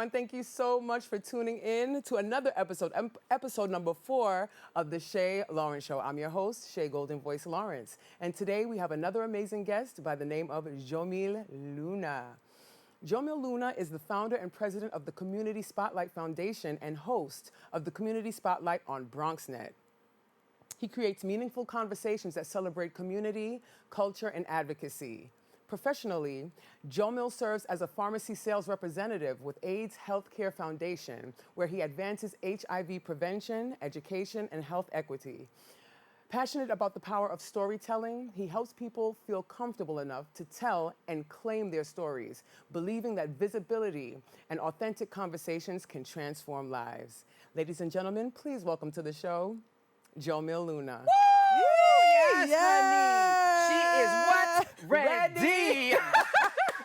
everyone. Thank you so much for tuning in to another episode, episode number 4 of The Shay Lawrence Show. I'm your host, Shay Golden Voice Lawrence. And today we have another amazing guest by the name of Jomil Luna. Jomil Luna is the founder and president of the Community Spotlight Foundation and host of the Community Spotlight on BronxNet. He creates meaningful conversations that celebrate community, culture, and advocacy. Professionally, Jomil serves as a pharmacy sales representative with AIDS Healthcare Foundation, where he advances HIV prevention, education, and health equity. Passionate about the power of storytelling, he helps people feel comfortable enough to tell and claim their stories, believing that visibility and authentic conversations can transform lives. Ladies and gentlemen, please welcome to the show, Jomil Luna. Woo! Yes, Yes! honey. She is what? Ready.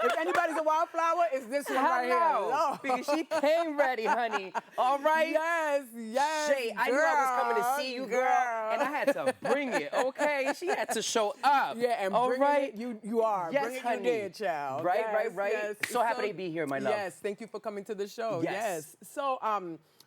If anybody's a wildflower, it's this one right here. Hello. Lord. Because she came ready, honey. All right? Yes, yes. Shay, I knew I was coming to see you, girl, and I had to bring it, okay? She had to show up. Yeah, and all bringing right? it, you are. Yes, Bring it, honey. you did, child. Right, Yes, right. yes. So happy to be here, my love. Yes, thank you for coming to the show. Yes. So,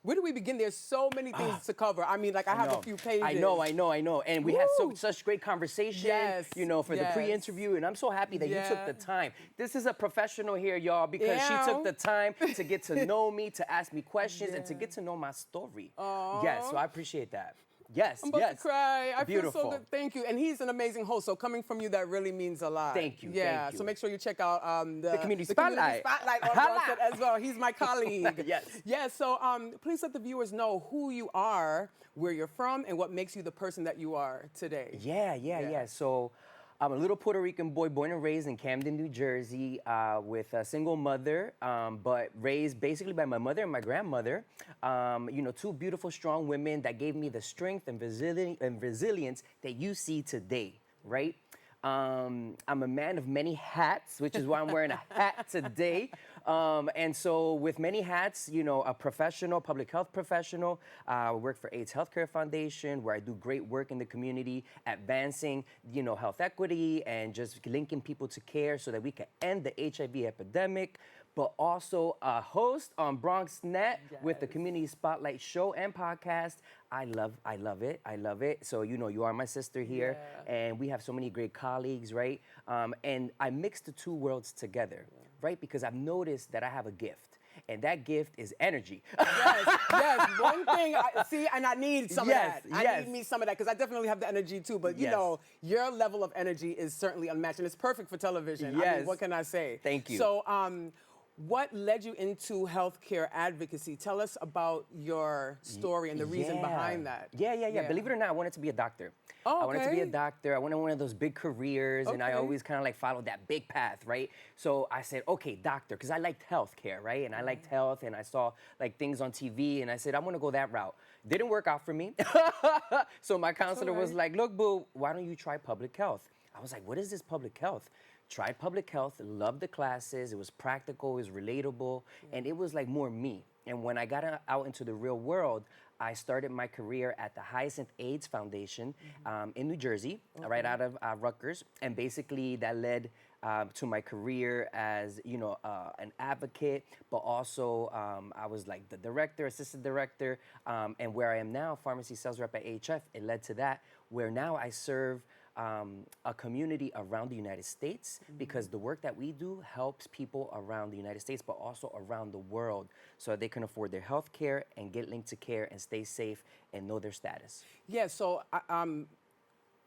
where do we begin? There's so many things to cover. I mean, like I have a few pages. I know. And we had such great conversation, Yes, for the yes. pre-interview. And I'm so happy that you took the time. This is a professional here, y'all, because she Yeah. took the time to get to know me, to ask me questions, and to get to know my story. Yes, so I appreciate that. Yes, I'm about yes. to cry. I Beautiful. feel so good. Thank you. And he's an amazing host. So coming from you, that really means a lot. Thank you, Yeah. thank you. So make sure you check out The Community Spotlight. Community Spotlight on Holla. BronxNet as well. He's my colleague. Yes. Yeah. So please let the viewers know who you are, where you're from, and what makes you the person that you are today. Yeah. So I'm a little Puerto Rican boy born and raised in Camden, New Jersey, with a single mother, but raised basically by my mother and my grandmother. Two beautiful, strong women that gave me the strength and resilience that you see today, right? I'm a man of many hats, which is why I'm wearing a hat today. And so with many hats, a professional, public health professional, I work for AIDS Healthcare Foundation, where I do great work in the community, advancing, health equity and just linking people to care so that we can end the HIV epidemic, but also a host on BronxNet with the Community Spotlight show and podcast. I love it. I love it. So, you are my sister here, and we have so many great colleagues, right? And I mix the two worlds together, right? Because I've noticed that I have a gift, and that gift is energy. Yes. One thing, I need some of that. I need me some of that, because I definitely have the energy too, but your level of energy is certainly unmatched, and it's perfect for television. I mean, what can I say? Thank you. So, what led you into healthcare advocacy? Tell us about your story and the reason behind that. Yeah. Believe it or not, I wanted to be a doctor. Oh, I wanted to be a doctor. I wanted one of those big careers, and I always kind of like followed that big path, right? So I said, okay, doctor, because I liked healthcare, right? And I liked health, and I saw like things on TV, and I said, I want to go that route. Didn't work out for me. So my counselor was like, look, boo, why don't you try public health? I was like, what is this public health? Tried public health, loved the classes, it was practical, it was relatable, and it was like more me. And when I got out into the real world, I started my career at the Hyacinth AIDS Foundation in New Jersey, right out of Rutgers, and basically that led to my career as, an advocate, but also I was like the director, assistant director, and where I am now, pharmacy sales rep at AHF, it led to that, where now I serve a community around the United States, because the work that we do helps people around the United States, but also around the world, so they can afford their health care and get linked to care and stay safe and know their status. Yeah, so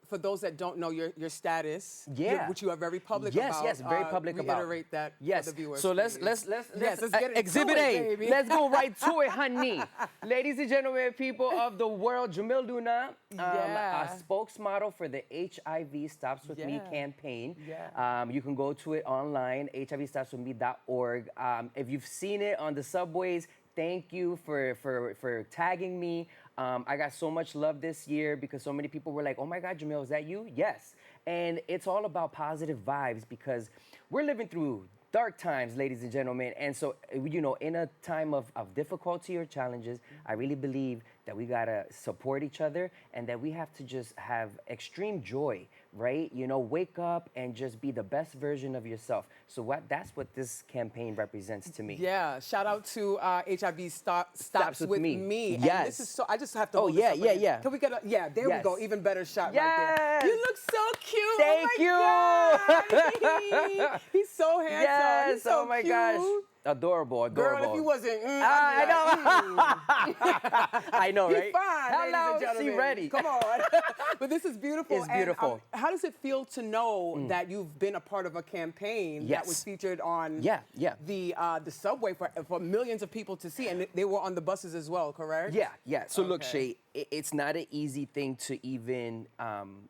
for those that don't know your status, which you are very public about. Yes, very public about. Reiterate that yes. for the viewers. So let's get into Exhibit it, A. baby. Let's go right to it, honey. Ladies and gentlemen, people of the world, Jomil Luna, a spokesmodel for the HIV Stops With Me campaign. You can go to it online, hivstopswithme.org. If you've seen it on the subways, thank you for tagging me. I got so much love this year because so many people were like, oh my God, Jomil, is that you? Yes. And it's all about positive vibes, because we're living through dark times, ladies and gentlemen. And so, in a time of difficulty or challenges, I really believe that we gotta support each other, and that we have to just have extreme joy, right? You know, wake up and just be the best version of yourself. So that's what this campaign represents to me. Yeah, shout out to HIV Stops with me. And Yes. this is so, I just have to Oh, hold this yeah, up yeah, again. yeah. Can we get a, yeah, there we go. Yes. Even better shot right Yes. there. You look so cute. Thank oh my God. He's so handsome. Yes, He's so oh my cute. gosh. Adorable, adorable. Girl, if he wasn't, I know. I know, He's right? fine, ladies and Hello, gentlemen. she ready. Come on. But this is beautiful. It's beautiful. And, how does it feel to know that you've been a part of a campaign that was Yes. featured on Yeah. the subway for millions of people to see, and they were on the buses as well, correct? Yeah. So look, Okay. Shay, it's not an easy thing to even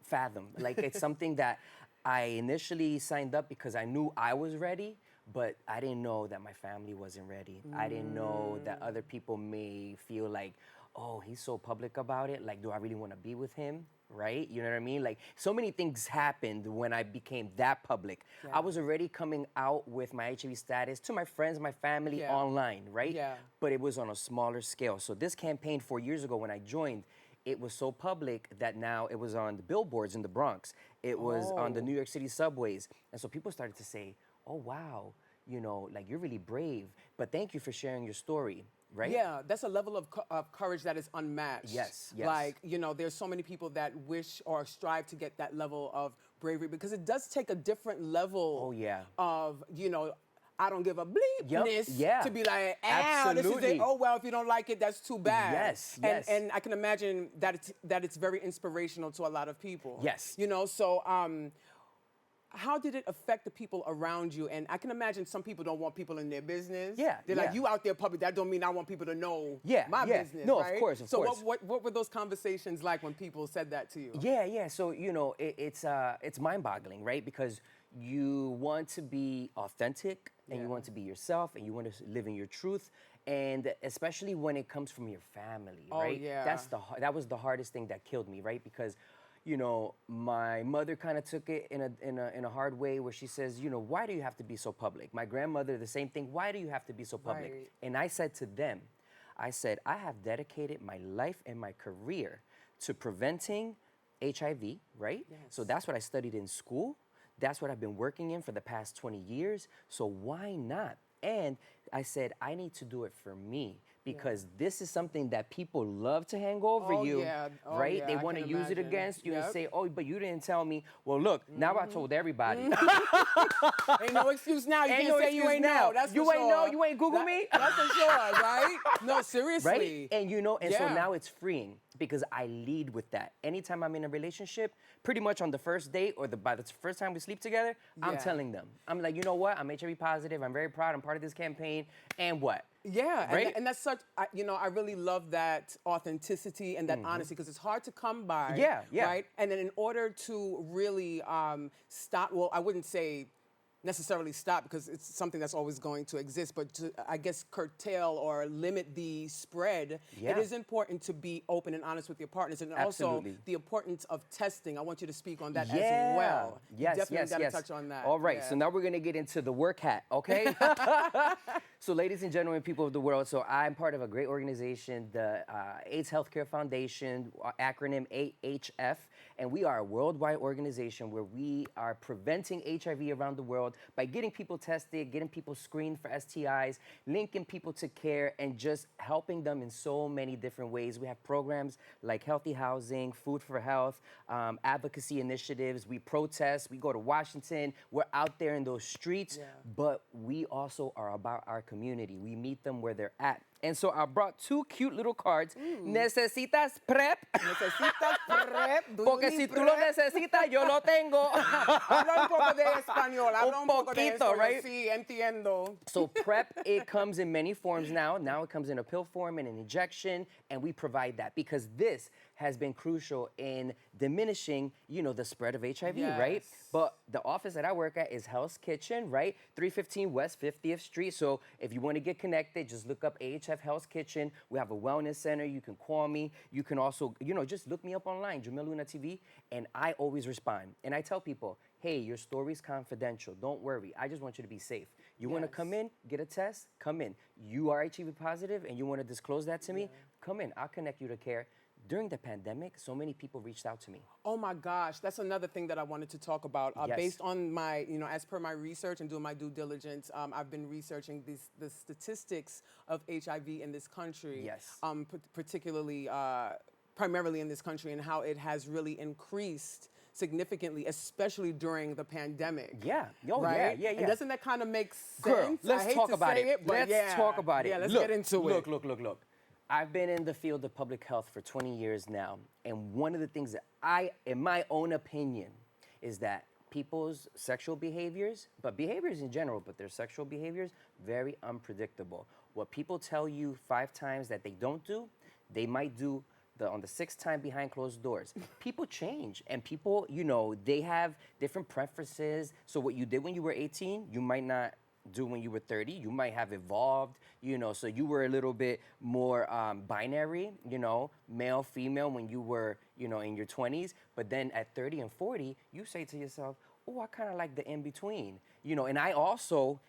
fathom. Like, it's something that I initially signed up because I knew I was ready, but I didn't know that my family wasn't ready. I didn't know that other people may feel like, oh, he's so public about it. Like, do I really want to be with him? Right? You know what I mean? Like, so many things happened when I became that public. I was already coming out with my HIV status to my friends, my family online, right? Yeah. But it was on a smaller scale. So this campaign 4 years ago when I joined, it was so public that now it was on the billboards in the Bronx. It was on the New York City subways. And so people started to say, oh, wow, you know, like, you're really brave, but thank you for sharing your story, right? Yeah, that's a level of courage that is unmatched. Yes. Like, you know, there's so many people that wish or strive to get that level of bravery because it does take a different level of, you know, I don't give a bleepness to be like, this is it. Oh, well, if you don't like it, that's too bad. Yes. And I can imagine that it's very inspirational to a lot of people. Yes. You know, so how did it affect the people around you? And I can imagine some people don't want people in their business. Yeah, They're like, you out there public, that don't mean I want people to know my business, No, right? of course. So what were those conversations like when people said that to you? Yeah. So, you know, it's mind-boggling, right? Because you want to be authentic and you want to be yourself and you want to live in your truth. And especially when it comes from your family, right? Yeah. That was the hardest thing that killed me, right? Because, you know, my mother kind of took it in a hard way where she says, you know, why do you have to be so public? My grandmother, the same thing. Why do you have to be so public? Right. And I said to them, I have dedicated my life and my career to preventing HIV, right? Yes. So that's what I studied in school. That's what I've been working in for the past 20 years. So why not? And I said, I need to do it for me because this is something that people love to hang over you, right? Yeah, they want to use it against you and say, oh, but you didn't tell me. Well, look, now I told everybody. Ain't no excuse now. You Ain't can't no say you excuse ain't now. know. That's You for ain't sure. know. You ain't Google me. That's for sure, right? No, seriously. Right? And you know, and so now it's freeing because I lead with that. Anytime I'm in a relationship, pretty much on the first date or by the first time we sleep together, I'm telling them. I'm like, you know what? I'm HIV positive. I'm very proud. I'm part of this campaign. And what? Yeah, right? and that's such, you know, I really love that authenticity and that honesty because it's hard to come by. Yeah. Right? And then in order to really stop, well, I wouldn't say necessarily stop because it's something that's always going to exist, but to, I guess, curtail or limit the spread, it is important to be open and honest with your partners. And also the importance of testing. I want you to speak on that as well. Yes, you definitely got to touch on that. All right, so now we're going to get into the work hat, okay? So ladies and gentlemen, people of the world, so I'm part of a great organization, the AIDS Healthcare Foundation, acronym AHF, and we are a worldwide organization where we are preventing HIV around the world by getting people tested, getting people screened for STIs, linking people to care, and just helping them in so many different ways. We have programs like healthy housing, food for health, advocacy initiatives. We protest, we go to Washington, we're out there in those streets, but we also are about our community. We meet them where they're at. And so I brought two cute little cards. ¿Necesitas PrEP? ¿Necesitas PrEP? Porque si tú lo necesitas, yo lo tengo. Habla un poco de español. Habla un poco de poquito, eso. right? Sí, entiendo. So PrEP, it comes in many forms now. Now it comes in a pill form and an injection, and we provide that because this has been crucial in diminishing, you know, the spread of HIV, right? But the office that I work at is Hell's Kitchen, right? 315 West 50th Street. So if you want to get connected, just look up AHF Hell's Kitchen. We have a wellness center. You can call me. You can also, you know, just look me up online, Jamil Luna TV, and I always respond. And I tell people, hey, your story's confidential. Don't worry. I just want you to be safe. You want to come in, get a test, come in. You are HIV positive and you want to disclose that to me, come in. I'll connect you to care. during the pandemic, so many people reached out to me. Oh my gosh, that's another thing that I wanted to talk about. Yes. Based on my, as per my research and doing my due diligence, I've been researching the statistics of HIV in this country. Yes. Particularly, primarily in this country, and how it has really increased significantly, especially during the pandemic. Yeah. Oh, right? yeah. And doesn't that kind of make sense? Girl, let's I hate talk to about say it. but Let's talk about it. Yeah, let's Look, get into it. Look. I've been in the field of public health for 20 years now, and one of the things that in my own opinion, is that people's sexual behaviors, but behaviors in general, but their sexual behaviors, very unpredictable. What people tell you 5 times that they don't do, they might do on the 6th time behind closed doors. People change, and people, they have different preferences. So what you did when you were 18, you might not do when you were 30. You might have evolved, so you were a little bit more binary, male, female when you were, in your 20s. But then at 30 and 40, you say to yourself, oh, I kind of like the in-between, and I also,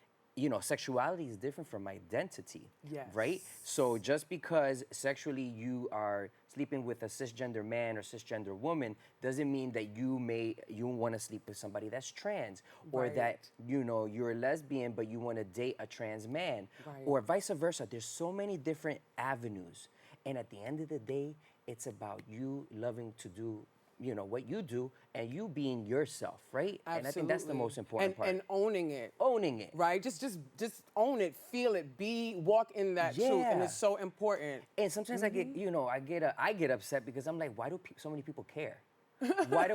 sexuality is different from identity, Yes. right? So just because sexually you are sleeping with a cisgender man or cisgender woman doesn't mean that you want to sleep with somebody that's trans, or Right. that, you're a lesbian but you want to date a trans man, Right. or vice versa. There's so many different avenues. And at the end of the day, it's about you loving to do what you do, and you being yourself, right? Absolutely. And I think that's the most important part. And owning it. Owning it. Right? Just own it, feel it, walk in that truth, and Yeah. it's so important. And sometimes I get upset because I'm like, why do so many people care? Why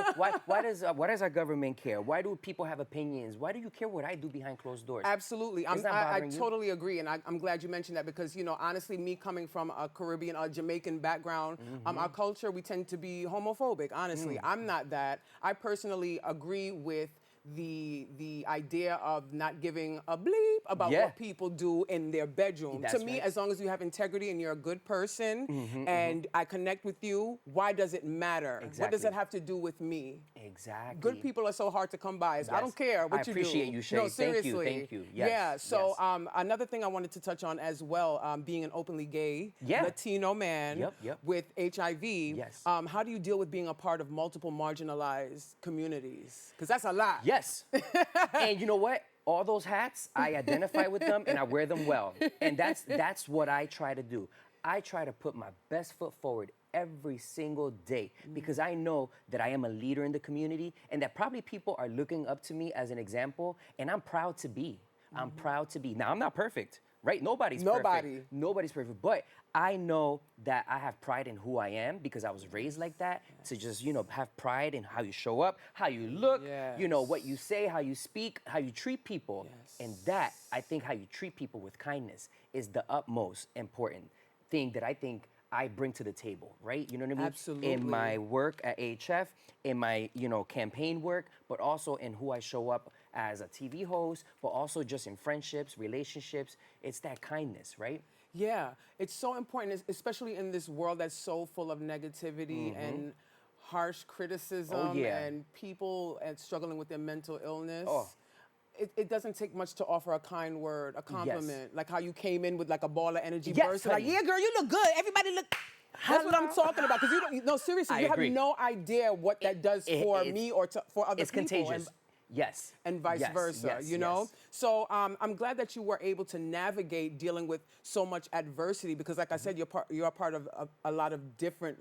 does our government care? Why do people have opinions? Why do you care what I do behind closed doors? Absolutely. It's not I bothering you? totally agree, and I'm glad you mentioned that because, honestly, me coming from a Caribbean, a Jamaican background, our culture, we tend to be homophobic, honestly. I'm not that. I personally agree with the idea of not giving a bleep about Yeah. what people do in their bedroom. That's To me, right. as long as you have integrity and you're a good person and I connect with you, why does it matter? What does Exactly. it have to do with me? Exactly. Good people are so hard to come by. I Yes. don't care what I you do. appreciate you, Shay. No, Thank you, seriously. thank you. Yes, Yeah. So yes. another thing I wanted to touch on as well, being an openly gay Yeah. Latino man Yep. with HIV. Yes. How do you deal with being a part of multiple marginalized communities? Because that's a lot. Yes. And you know what? All those hats, I identify with them and I wear them well. And that's what I try to do. I try to put my best foot forward every single day because I know that I am a leader in the community and that probably people are looking up to me as an example, and I'm proud to be. I'm proud to be. Now, I'm not perfect, right? Nobody's perfect. Nobody's perfect. But I know that I have pride in who I am because I was raised like that, to just, have pride in how you show up, how you look, what you say, how you speak, how you treat people. And that, I think, how you treat people with kindness is the utmost important thing that I think I bring to the table, right? You know what I mean? Absolutely. In my work at AHF, in my, campaign work, but also in who I show up as a TV host, but also just in friendships, relationships. It's that kindness, right? Yeah, it's so important, especially in this world that's so full of negativity and harsh criticism yeah. and people struggling with their mental illness. Oh. It doesn't take much to offer a kind word, a compliment, like how you came in with like a ball of energy Yes, burst, like, honey. yeah, girl, you look good. Everybody look. That's what I'm talking about. Because no, seriously, I you agree. have no idea what that does for it's- me or for other It's people. contagious. Yes. And vice Yes, versa, yes. So I'm glad that you were able to navigate dealing with so much adversity because, like I said, you're a part of a lot of different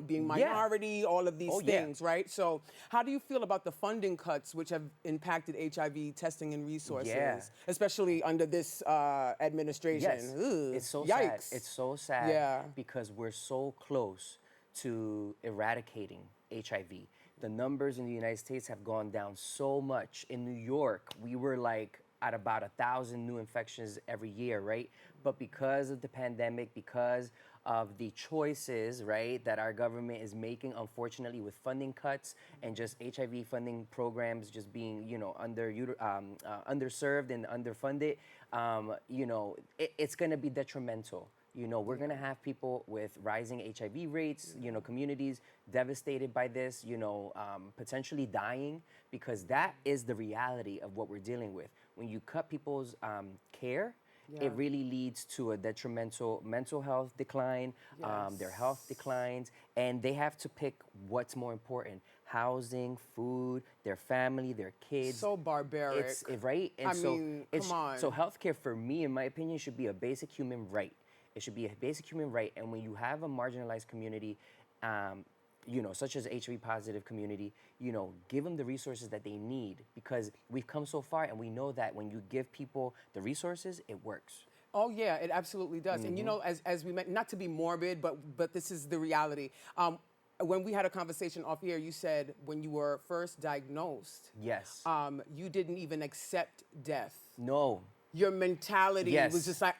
being minority, all of these Oh, yeah. things, right? So how do you feel about the funding cuts which have impacted HIV testing and resources, Yeah. especially under this administration? Yes. Ugh, It's so yikes. sad. It's so sad Yeah. because we're so close to eradicating HIV. The numbers in the United States have gone down so much. In New York, we were like at about 1,000 new infections every year, right? But because of the pandemic, because of the choices, right, that our government is making, unfortunately, with funding cuts and just HIV funding programs just being, underserved and underfunded, it's going to be detrimental. We're going to have people with rising HIV rates, communities devastated by this, potentially dying, because that is the reality of what we're dealing with. When you cut people's care Yeah. it really leads to a detrimental mental health decline. Their health declines, and they have to pick what's more important: housing, food, their family, their kids. So barbaric. Right. And I mean, come on. So healthcare, for me, in my opinion, should be a basic human right. It should be a basic human right. And when you have a marginalized community, such as HIV positive community, give them the resources that they need, because we've come so far, and we know that when you give people the resources, it works. Oh yeah, it absolutely does. And as we meant, not to be morbid, but this is the reality. When we had a conversation off here, you said when you were first diagnosed, Yes. you didn't even accept death. No. Your mentality was just like,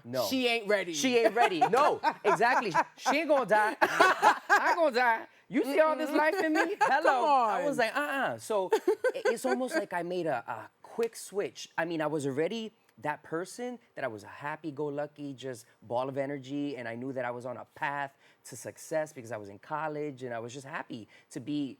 No. she ain't ready. She ain't ready. No, exactly. She ain't gonna die. I gonna die. You see all this life in me? Hello. I was like, So it's almost like I made a quick switch. I mean, I was already that person that I was a happy-go-lucky, just ball of energy, and I knew that I was on a path to success because I was in college, and I was just happy to be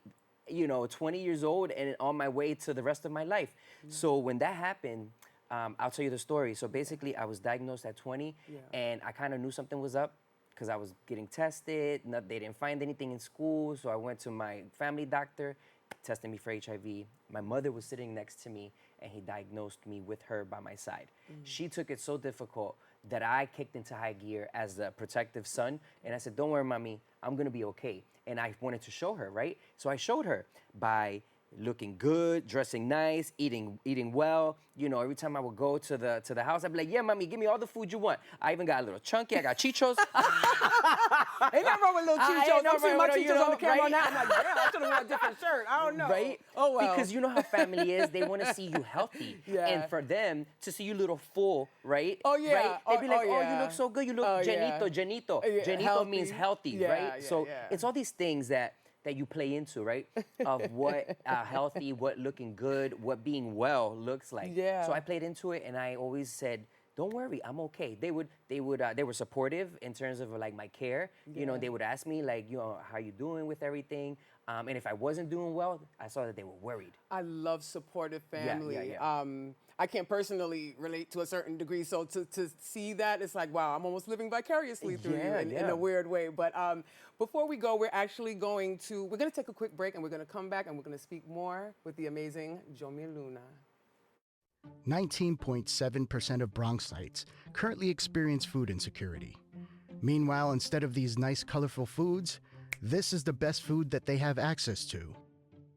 20 years old and on my way to the rest of my life. So when that happened, I'll tell you the story. So basically, I was diagnosed at 20, and I kind of knew something was up because I was getting tested. They didn't find anything in school, so I went to my family doctor, tested me for HIV. My mother was sitting next to me, and he diagnosed me with her by my side. She took it so difficult that I kicked into high gear as the protective son, and I said, don't worry, mommy, I'm gonna be okay. And I wanted to show her, right? So I showed her by looking good, dressing nice, eating well. Every time I would go to the house, I'd be like, yeah, mommy, give me all the food you want. I even got a little chunky, I got chichos. Ain't nothing wrong with little chichos. I'm seeing my chichos on the camera right? now. I'm like, damn, I should have worn a different shirt. I don't know. Right? Oh, well. Because you know how family is. They want to see you healthy. Yeah. And for them to see you little full, right? Oh, yeah. Right? They'd be like, oh, oh, yeah. you look so good. You look yeah. Janito. Yeah, Janito healthy. means healthy, Yeah, right? yeah, So yeah. it's all these things that you play into, right? Of what healthy, what looking good, what being well looks like. Yeah. So I played into it, and I always said, don't worry, I'm okay. They were supportive in terms of like my care. They would ask me like, how you doing with everything? And if I wasn't doing well, I saw that they were worried. I love supportive family. Yeah. I can't personally relate to a certain degree, so to see that, it's like, wow, I'm almost living vicariously through you in a weird way. But before we go, we're going to take a quick break, and we're going to come back, and we're going to speak more with the amazing Jomil Luna. 19.7% of Bronxites currently experience food insecurity. Meanwhile, instead of these nice, colorful foods, this is the best food that they have access to.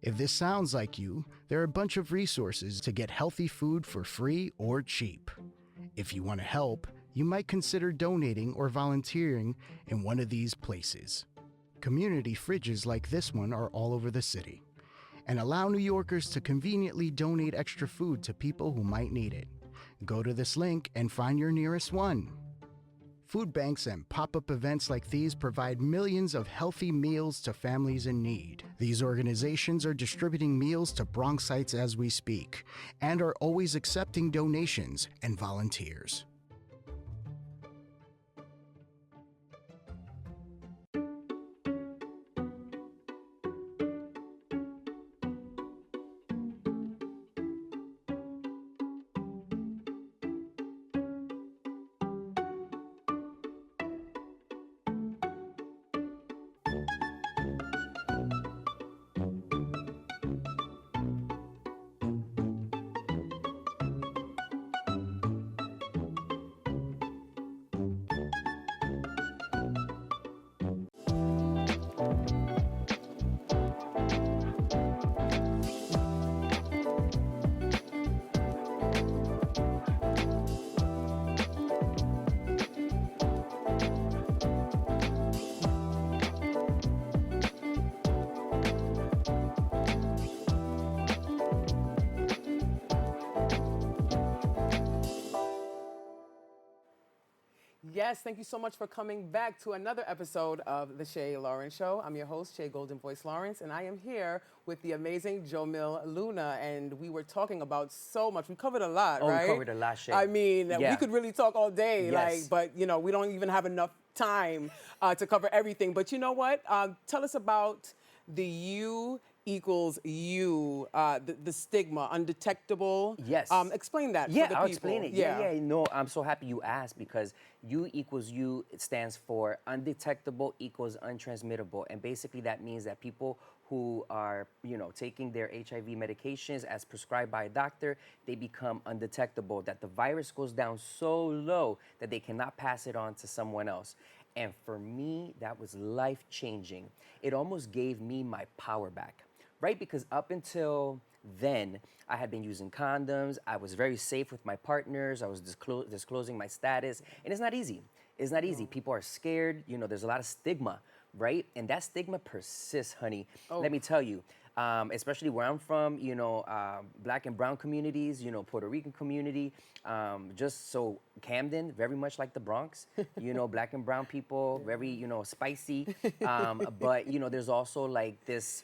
If this sounds like you, there are a bunch of resources to get healthy food for free or cheap. If you want to help, you might consider donating or volunteering in one of these places. Community fridges like this one are all over the city and allow New Yorkers to conveniently donate extra food to people who might need it. Go to this link and find your nearest one. Food banks and pop-up events like these provide millions of healthy meals to families in need. These organizations are distributing meals to Bronxites as we speak and are always accepting donations and volunteers. Yes, thank you so much for coming back to another episode of The Shay Lawrence Show. I'm your host, Shay Golden Voice Lawrence, and I am here with the amazing Jomil Luna, and we were talking about so much. We covered a lot, right? We covered a lot, Shay. I mean, we could really talk all day, Yes. but we don't even have enough time to cover everything. But you know what? Tell us about the equals you, the stigma, undetectable. Yes. Explain that Yeah, for the I'll people. explain it. Yeah. No, I'm so happy you asked because U equals U, it stands for undetectable equals untransmittable. And basically that means that people who are, taking their HIV medications as prescribed by a doctor, they become undetectable, that the virus goes down so low that they cannot pass it on to someone else. And for me, that was life-changing. It almost gave me my power back, right? Because up until then, I had been using condoms. I was very safe with my partners. I was disclosing my status. And it's not easy. It's not easy. People are scared. There's a lot of stigma, right? And that stigma persists, honey. Let me tell you, especially where I'm from, Black and brown communities, Puerto Rican community, just so Camden, very much like the Bronx, Black and brown people, very, spicy. But, there's also like this,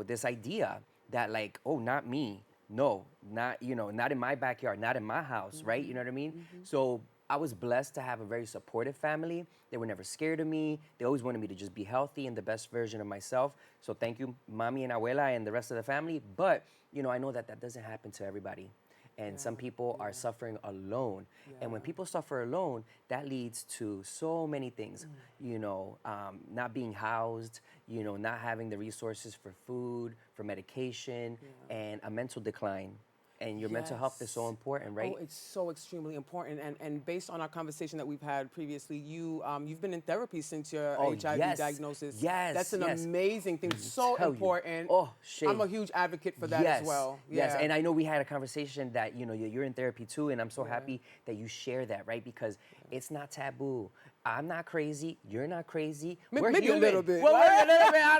this idea that like, oh, not me. No, not, not in my backyard, not in my house, right? You know what I mean? So I was blessed to have a very supportive family. They were never scared of me. They always wanted me to just be healthy and the best version of myself. So thank you, Mami and Abuela and the rest of the family. But, I know that that doesn't happen to everybody. And some people are suffering alone. And when people suffer alone, that leads to so many things, not being housed, not having the resources for food, for medication, and a mental decline. And your mental health is so important, right? Oh, it's so extremely important. And based on our conversation that we've had previously, you've been in therapy since your HIV diagnosis. Yes, that's an amazing thing. Let me So tell you. important. Oh, Shay. I'm a huge advocate for that as well. Yes, and I know we had a conversation that you're in therapy too, and I'm so happy that you share that, right? Because it's not taboo. I'm not crazy. You're not crazy. We're maybe human. a little bit. Well, maybe a little bit. I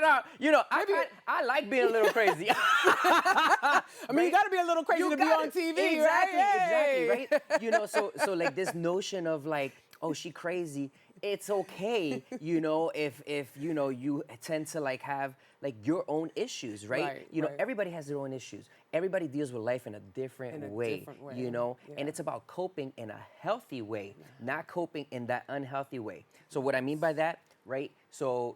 don't. I like being a little crazy. I mean, you got to be a little crazy to be on TV, right? Exactly. So like this notion of like, oh, she crazy. It's okay, if you tend to like have like your own issues, right? Everybody has their own issues. Everybody deals with life in a different way, and it's about coping in a healthy way, not coping in that unhealthy way. So what I mean by that, right? So,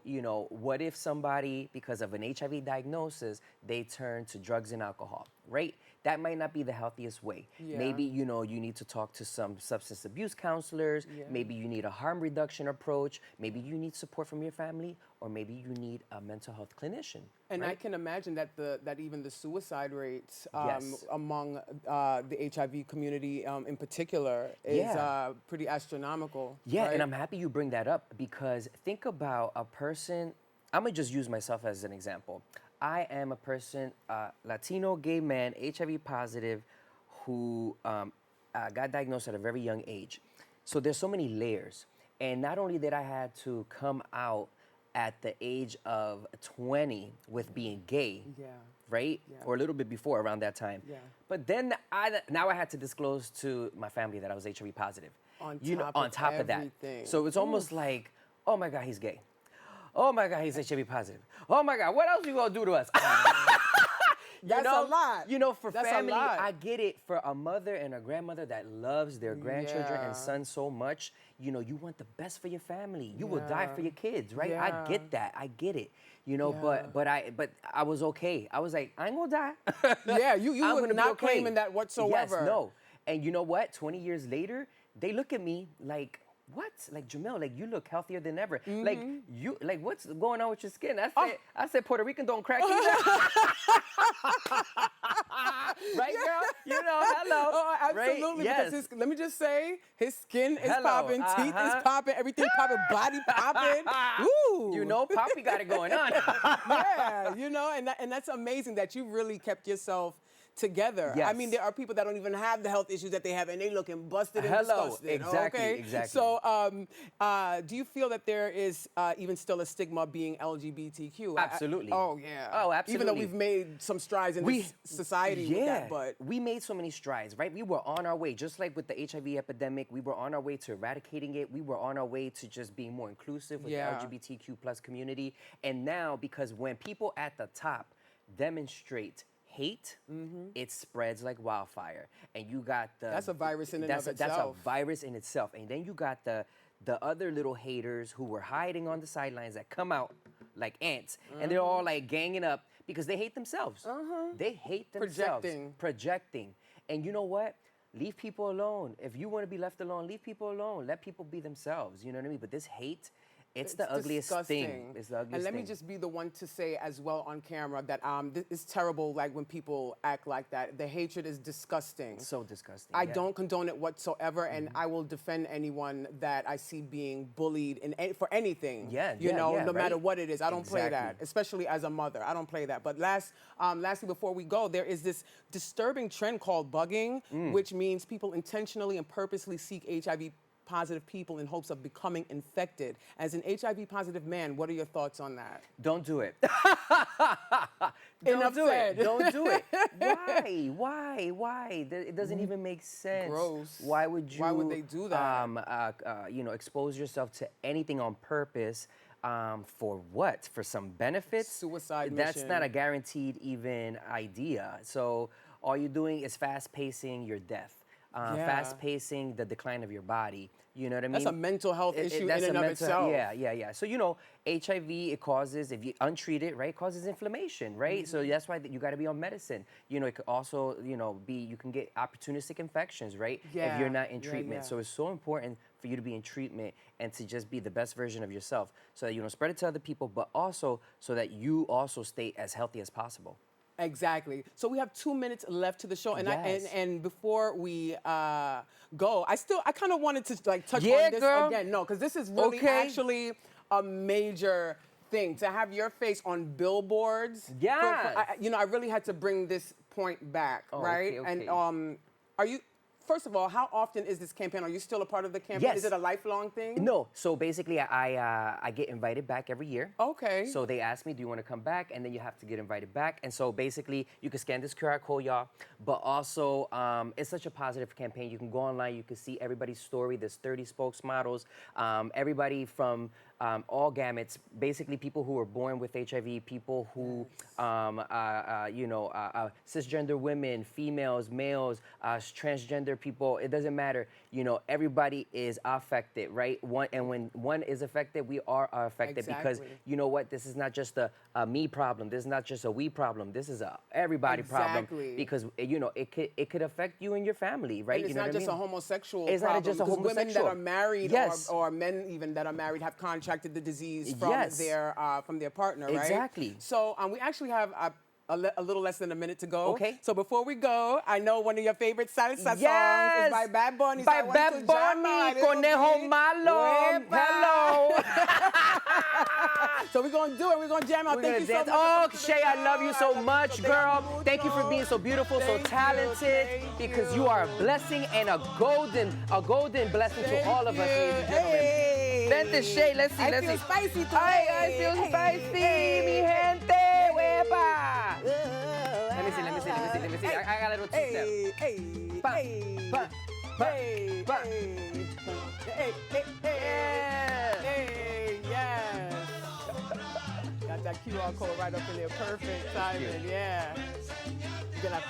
what if somebody, because of an HIV diagnosis, they turn to drugs and alcohol, right? That might not be the healthiest way. Maybe, you need to talk to some substance abuse counselors. Maybe you need a harm reduction approach. Maybe you need support from your family, or maybe you need a mental health clinician. And right? I can imagine that that even the suicide rates among the HIV community in particular is pretty astronomical. Yeah, right? and I'm happy you bring that up because think about a person. I'm gonna just use myself as an example. I am a person, Latino, gay man, HIV positive, who got diagnosed at a very young age. So there's so many layers. And not only did I had to come out at the age of 20 with being gay, right? Or a little bit before, around that time. But then now I had to disclose to my family that I was HIV positive. On top of that. So it's almost like, oh my God, he's gay. Oh my God, he's HIV positive. Oh my God, what else you gonna do to us? That's a lot. For That's family, a lot. I get it. For a mother and a grandmother that loves their grandchildren and sons so much, you want the best for your family. You will die for your kids, right? I get that. I get it. But I was okay. I was like, I ain't gonna die. Yeah, you were not okay. claiming that whatsoever. Yes, no. And you know what? 20 years later, they look at me like, what? Like, Jamel, like, you look healthier than ever. Like, what's going on with your skin? I said, Puerto Rican don't crack either. Right, girl? Hello. Oh, absolutely. Right? Because let me just say, his skin is Hello. popping, teeth is popping, everything popping, body popping. Woo! Poppy got it going on. Yeah, and that's amazing that you really kept yourself together. Yes. I mean, there are people that don't even have the health issues that they have, and they looking busted and disgusted. Exactly, okay? exactly. So, do you feel that there is even still a stigma being LGBTQ? Absolutely. Oh, yeah. Oh, absolutely. Even though we've made some strides in this society with that, but... we made so many strides, right? We were on our way, just like with the HIV epidemic, we were on our way to eradicating it. We were on our way to just being more inclusive with the LGBTQ plus community. And now, because when people at the top demonstrate hate, it spreads like wildfire. And you got that's a virus in and of itself. That's a virus in itself. And then you got the other little haters who were hiding on the sidelines that come out like ants. And they're all like ganging up because they hate themselves. They hate themselves. Projecting. And you know what? Leave people alone. If you want to be left alone, leave people alone. Let people be themselves. You know what I mean? But this hate, it's the ugliest thing. It's the ugliest thing. And let me just be the one to say as well on camera that it's terrible, like when people act like that. The hatred is disgusting. So disgusting. I don't condone it whatsoever, and I will defend anyone that I see being bullied for anything. No matter what it is. I don't play that, especially as a mother. I don't play that. But lastly, before we go, there is this disturbing trend called bugging, which means people intentionally and purposely seek HIV positive people in hopes of becoming infected. As an HIV positive man, what are your thoughts on that? Don't do it. Enough said. Don't do it. Why? It doesn't even make sense. Gross. Why would you? Why would they do that? Expose yourself to anything on purpose. For what? For some benefits? Suicide That's mission. not a guaranteed even idea. So all you're doing is fast-pacing your death. Fast-pacing the decline of your body. You know what I mean? That's a mental health issue in and of itself. Yeah. So, HIV, it causes, if you untreat it, right, it causes inflammation, right? So that's why you got to be on medicine. It could also, you can get opportunistic infections, right? If you're not in treatment. So it's so important for you to be in treatment and to just be the best version of yourself so that you don't spread it to other people, but also so that you also stay as healthy as possible. Exactly. So we have 2 minutes left to the show, and Yes. and before we go, I kind of wanted to touch on this again. No, because this is really actually a major thing to have your face on billboards. Yes. I really had to bring this point back, right? Okay. And are you? First of all, how often is this campaign? Are you still a part of the campaign? Yes. Is it a lifelong thing? No. So basically, I get invited back every year. Okay. So they ask me, do you want to come back? And then you have to get invited back. And so basically, you can scan this QR code, y'all. But also, it's such a positive campaign. You can go online. You can see everybody's story. There's 30 spokesmodels. Everybody from all gamuts, basically people who were born with HIV, people who, cisgender women, females, males, transgender people, it doesn't matter. Everybody is affected, right? When one is affected, we are affected because you know what? This is not just a me problem. This is not just a we problem. This is a everybody problem because it could affect you and your family, right? And it's not just a homosexual problem. It's not just a homosexual. Women that are married yes. or men even that are married have contracted the disease from their partner, right? Exactly. So we actually have a little less than a minute to go. Okay. So before we go, I know one of your favorite salsa songs is by Bad Bunny. By Bad Bunny, Conejo Malo. Hello. So we're going to do it. We're going to jam out. Thank you so much. Oh, Shay, I love you so much, girl. Thank you for being so beautiful, so talented, because you are a blessing and a golden blessing to all of us, ladies and gentlemen. Vente, Shay, let's see. I feel spicy today. I feel spicy, mi gente. Wepa. Let me see. I got a little two-step. Yes. Got that QR code right up in there. Perfect timing, yeah. You're gonna